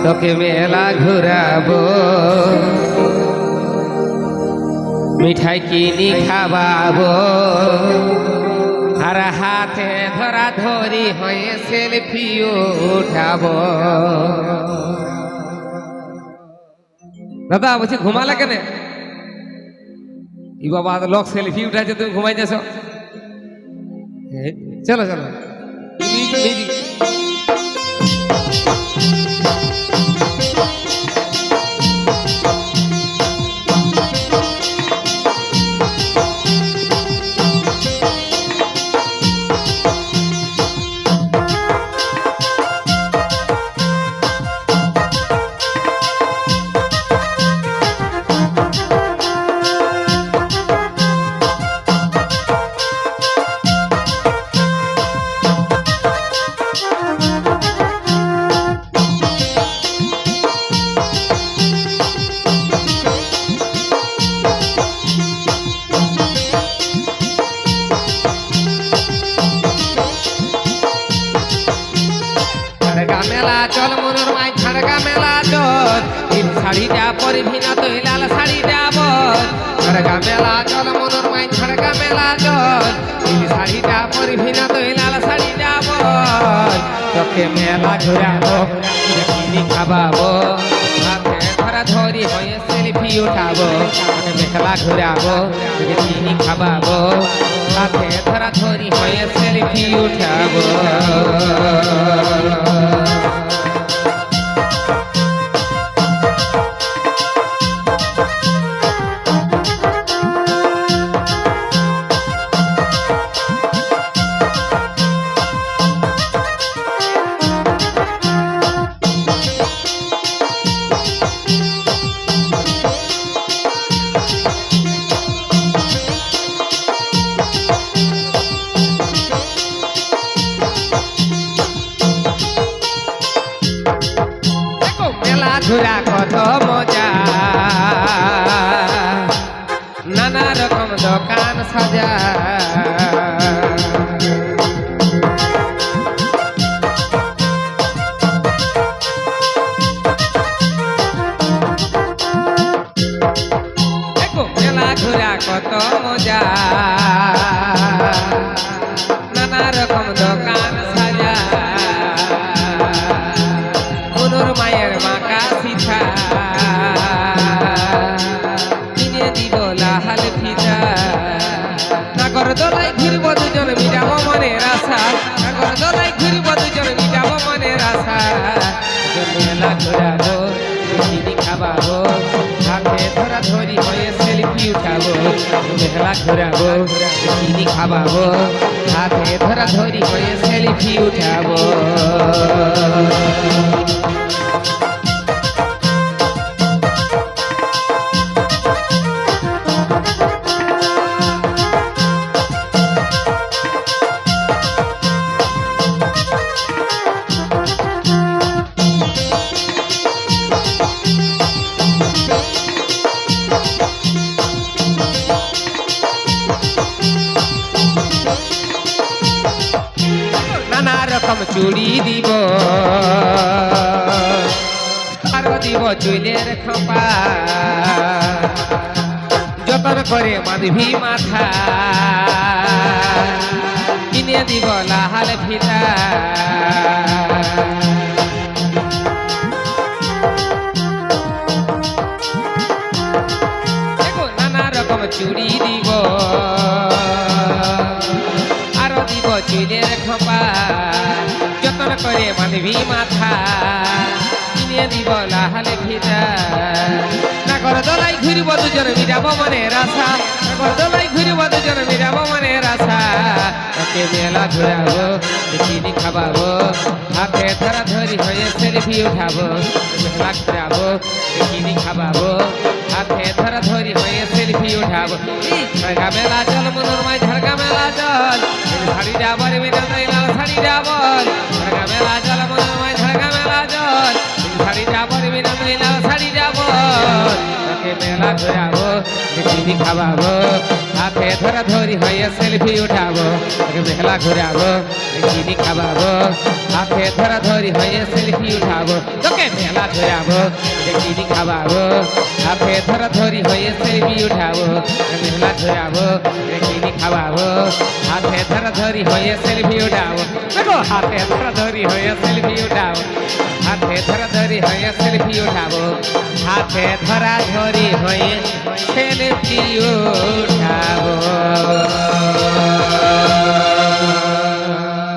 তোকে মেলা ঘুরাবো, মিঠাই কিনি খাওয়াবো, আর হাতে ধরা ধরি হয়ে সেলফি উঠাবো। দাদা বলছি ঘুমালে কেন? ই বাবা লোক সেলফি উঠাছে, তুমি ঘুমাই যাচ্ছ। চলো চলো মেলা চল মনোর মাই ছাড়গা মেলা চল, নীল শাড়িটা পরবি না তুই লাল শাড়িটা বল। ছাড়গা মেলা চল মনোর মাই ছাড়গা মেলা চল, নীল শাড়িটা পরবি না তুই লাল শাড়িটা বল। তোকে মেলা ঘুরাবো, কিনি খাওয়াবো, হাতে ধরা ধরি হয়ে সেলফি উঠাবো। তোকে মেলা ঘুরাবো, কিনি খাওয়াবো, হাতে ধরা ধরি হয়ে সেলফি উঠাবো। ঘুরা কত মজা, নানা রকম দোকান সাজা, মেলা ঘুরা কত মজা, নানা রকম দোকান সাজা। মনোর মায়ের মাকা সিথা কিনে দিব লাল ফিতা। নাগর দোলাই ঘুরব দুজন মিটাব মনের আশা, নাগর দোলাই ঘুরব দুজন মিটাব মনের আশা। মেলা ঘুরাবো, কিনি খাওয়াবো, হাতে ধরা ধরি হয়ে সেলফি উঠাবো। মেলা ঘুরাবো, কিনি খাওয়াবো, হাতে ধরা ধরি হয়ে সেলফি উঠাবো। নানা রকম চুড়ি দিব, আরো দিব চুলের খোপা, যতন করে বাঁধবি মাথা, কিনে দিব লাল ফিতা। নানা রকম চুড়ি দিব, আরো দিব চুলের খোপা, যতন করে বাঁধবি মাথা, কিনে দিব লাল ফিতা। নাগর দোলাই ঘুরব দুজন মিটাব মনের আশা, নাগর দোলাই ঘুরব দুজন মিটাব মনের আশা। তোকে মেলা ঘুরাবো, কিনি খাওয়াবো, হাতে ধরা ধরি হয়ে সেলফি উঠাবো। মেলা ঘুরাবো, কিনি খাওয়াবো, হাতে ধরা ধরি হয়ে সেলফি উঠাবো। ঝাড়গা মেলা চল মনোর মাই ঝাড়গা মেলা চল, শাড়ি যাবর বিনা তুই লাল শাড়ি যাবল। ঝাড়গা মেলা চল মনোর মাই ঝাড়গা মেলা চল, শাড়ি যাবর বিনা তুই লাল শাড়ি যাবল। তোকে মেলা ঘুরাবো, কিনি খাওয়াবো, হাতে ধরা ধরি হয়ে সেলফি উঠাবো মেলা ঘুরাবো চিনি খাওয়াবো হাতে ধরা ধরি হয়ে সেলফি উঠাবো তোকে মেলা ঘুরাবো চিনি খাওয়াবো হাতে ধরা ধরি হয়ে সেলফি উঠাবো মেলা ঘুরাবো চিনি খাওয়াবো হাতে ধরা ধরি হয়ে সেলফি উঠাবো দেখো হাতে ধরা ধরি হয়ে সেলফি উঠাবো হাতে ধরা ধরি হয়ে সেলফি উঠাবো হাতে ধরা ধরি হয়ে সেলফি উঠাবো